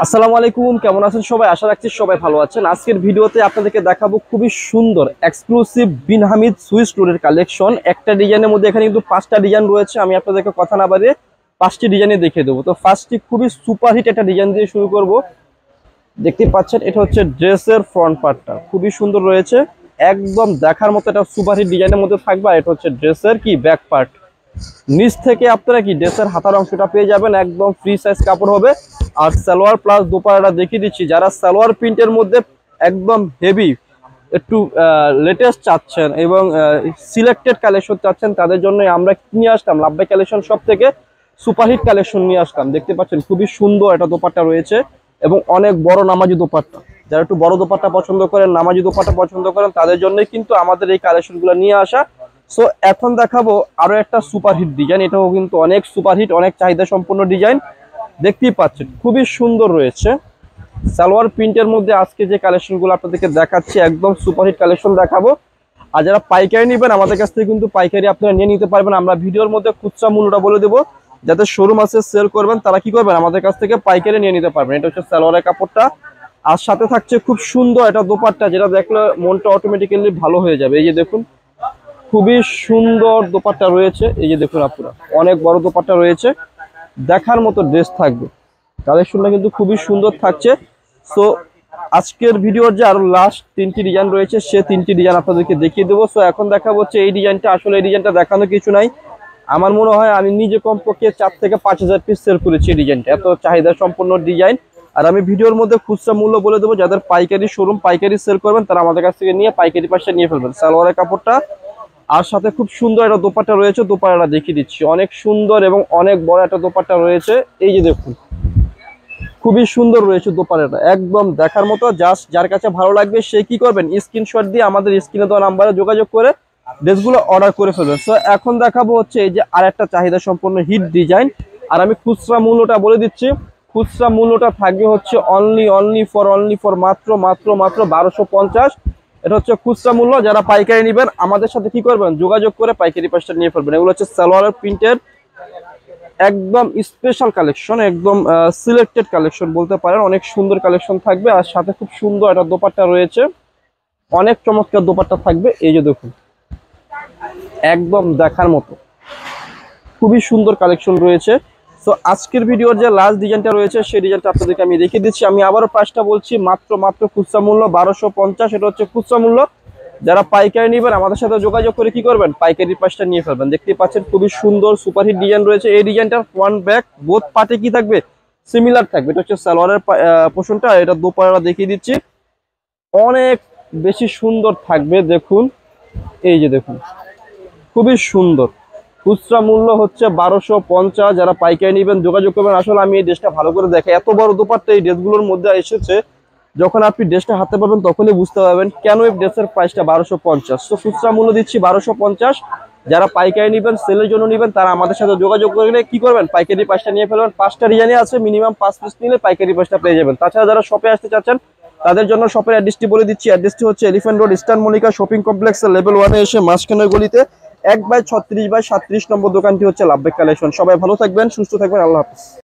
আসসালামু আলাইকুম, কেমন আছেন সবাই? আশা রাখছি সবাই ভালো আছেন। আজকের ভিডিওতে আপনাদেরকে দেখাবো খুবই সুন্দর এক্সক্লুসিভ বিন হামিদ সুইস স্টোরের কালেকশন। একটা ডিজাইনের মধ্যে এখানে কিন্তু 5টা ডিজাইন রয়েছে। আমি আপনাদেরকে কথা না বাড়িয়ে 5টি ডিজাইনে দেখিয়ে দেবো। তো ফার্স্টটি খুবই সুপারহিট একটা ডিজাইন দিয়ে শুরু করব। দেখতে পাচ্ছেন এটা হচ্ছে ড্রেসের ফ্রন্ট পার্টটা, খুবই সুন্দর রয়েছে, একদম দেখার মতো একটা সুপারহিট ডিজাইনের মধ্যে থাকবে। আর এটা হচ্ছে ড্রেসের কি ব্যাক পার্ট। নিচ থেকে আপনারা কি ড্রেসের হাতার অংশটা পেয়ে যাবেন, একদম ফ্রি সাইজ কাপড় হবে। আর সালোয়ার প্লাস দোপাট্টাটা দেখিয়ে দিচ্ছি। যারা সালোয়ার প্রিন্টের মধ্যে একদম হেভি একটু লেটেস্ট চাচ্ছেন এবং সিলেক্টেড কালেকশন চাচ্ছেন, তাদের জন্য আমরা নিয়ে আসলাম লাভবাই কালেকশন সব থেকে সুপারহিট কালেকশন নিয়ে আসলাম। দেখতে পাচ্ছেন খুবই সুন্দর একটা দোপাট্টা রয়েছে এবং অনেক বড় নামাজি দোপাট্টা। যারা একটু বড় দোপাট্টা পছন্দ করেন, নামাজি দোপাট্টা পছন্দ করেন, তাদের জন্যই কিন্তু আমাদের এই কালেকশনগুলো নিয়ে আসা। সো এখন দেখাবো আরো একটা সুপারহিট ডিজাইন। এটাও কিন্তু অনেক সুপারহিট, অনেক চাহিদা সম্পন্ন ডিজাইন। দেখতেই পাচ্ছেন খুবই সুন্দর রয়েছে সালোয়ার প্রিন্টের মধ্যে। আজকে যে কালেকশনগুলো আপনাদেরকে দেখাচ্ছি একদম সুপারহিট কালেকশন দেখাবো। আর যারা পাইকারি নেবেন আমাদের কাছ থেকে কিন্তু পাইকারি আপনারা নিয়ে নিতে পারবেন। আমরা ভিডিওর মধ্যে খুচরা মূল্যটা বলে দেবো, যাতে শোরুম আছে সেল করবেন তারা কি করবেন আমাদের কাছ থেকে পাইকারি নিয়ে নিতে পারবেন। এটা হচ্ছে সালোয়ারের কাপড়টা, আর সাথে থাকছে খুব সুন্দর একটা দোপাট্টা, যেটা দেখলে মনটা অটোমেটিক্যালি ভালো হয়ে যাবে। এই যে দেখুন খুবই সুন্দর দোপাট্টা রয়েছে। এই যে দেখুন আপনারা অনেক বড় দোপাট্টা রয়েছে, দেখার মতো ড্রেস থাকবে। কালেকশনটা কিন্তু খুবই সুন্দর থাকছে। সো আজকের ভিডিওর যে আরো লাস্ট 3টি ডিজাইন রয়েছে, সে 3টি ডিজাইন আপনাদেরকে দেখিয়ে দেবো। সো এখন দেখাবো হচ্ছে এই ডিজাইনটা। আসলে এই ডিজাইনটা দেখানো কিছু নাই, আমার মনে হয় আমি নিজে কমপক্ষে 4 থেকে 5,000 পিস সেল করেছি এই ডিজাইনটা। এত চাহিদা সম্পন্ন ডিজাইন। আর আমি ভিডিওর মধ্যে খুচরা মূল্য বলে দেবো, যাদের পাইকারি শোরুম পাইকারি সেল করবেন তারা আমাদের কাছ থেকে নিয়ে পাইকারি পাশে নিয়ে ফেলবেন। সালোয়ারের কাপড়টা আর সাথে খুব সুন্দর একটা দোপাট্টা রয়েছে। দোপাট্টাটা দেখিয়ে দিচ্ছি, অনেক সুন্দর এবং অনেক বড় একটা দোপাট্টা রয়েছে। এই যে দেখুন খুবই সুন্দর রয়েছে দোপাট্টাটা, একদম দেখার মতো। জাস্ট যার কাছে ভালো লাগবে সে কি করবেন, স্ক্রিনশট দিয়ে আমাদের স্ক্রিনে দেওয়া নাম্বারে যোগাযোগ করে ড্রেসগুলো অর্ডার করে ফেলবেন। সো এখন দেখাবো হচ্ছে এই যে আর একটা চাহিদা সম্পন্ন হিট ডিজাইন। আর আমি খুচরা মূল্যটা বলে দিচ্ছি, খুচরা মূল্যটা থাকবে হচ্ছে অনলি ফর মাত্র 1250। এটা হচ্ছে খুচরা মূল্য। যারা পাইকারি নেবেন আমাদের সাথে কি করবেন, যোগাযোগ করে পাইকারি পাশটা নিয়ে ফেলবেন। এগুলো হচ্ছে সালোয়ারের প্রিন্টের একদম স্পেশাল কালেকশন, একদম সিলেক্টেড কালেকশন বলতে পারেন। অনেক সুন্দর কালেকশন থাকবে, আর সাথে খুব সুন্দর একটা দোপাট্টা রয়েছে, অনেক চমৎকার দোপাট্টা থাকবে। এই যে দেখুন একদম দেখার মতো খুবই সুন্দর কালেকশন রয়েছে। তো আজকের ভিডিওর যে লাস্ট ডিজাইনটা রয়েছে সেই ডিজাইনটা আপনাদেরকে আমি রেখে দিচ্ছি। আমি আবারও প্রাইসটা বলছি, মাত্র খুচরা মূল্য 1250। এটা হচ্ছে খুচরা মূল্য। যারা পাইকারি নেবেন আমাদের সাথে যোগাযোগ করে কি করবেন, পাইকারি প্রাইসটা নিয়ে ফেলবেন। দেখতেই পাচ্ছেন খুবই সুন্দর সুপারহিট ডিজাইন রয়েছে। এই ডিজাইনটার ফ্রন্ট ব্যাক বোথ পার্টে কি থাকবে, সিমিলার থাকবে। এটা হচ্ছে সালোয়ারের পোর্শনটা, এটা দোপাট্টা দেখিয়ে দিচ্ছি, অনেক বেশি সুন্দর থাকবে। দেখুন এই যে দেখুন খুবই সুন্দর। খুচরা মূল্য হচ্ছে 1250। যারা পাইকারি নেবেন যোগাযোগ করবেন। আসলে আমি এই ড্রেসটা ভালো করে দেখে, এত বড় দোপাট্টা এই ড্রেসগুলোর মধ্যে এসেছে, যখন আপনি ড্রেসটা হাতে পাবেন তখনই বুঝতে পারবেন কেন এই ড্রেসের প্রাইসটা 1250। তো খুচরা মূল্য দিচ্ছি 1250। যারা পাইকারি নেবেন সেলের জন্য নেবেন তারা আমাদের সাথে যোগাযোগ করলে কি করবেন, পাইকারি প্রাইসটা নিয়ে ফেলবেন। 5টা ডিজাইনে আছে, মিনিমাম 5 পিস নিলে পাইকারি প্রাইসটা পেয়ে যাবেন। তাছাড়া যারা শপে আসতে চাচ্ছেন তাদের জন্য শপের অ্যাড্রেসটি বলে দিচ্ছি। অ্যাড্রেসটি হচ্ছে elephant road eastern Mallika shopping কমপ্লেক্সের লেভেল 1-এ এসে মাঝখানের গলিতে 1/36/37 নম্বর দোকানটি হচ্ছে লাভবাই কালেকশন। সবাই ভালো থাকবেন, সুস্থ থাকবেন, আল্লাহ হাফেজ।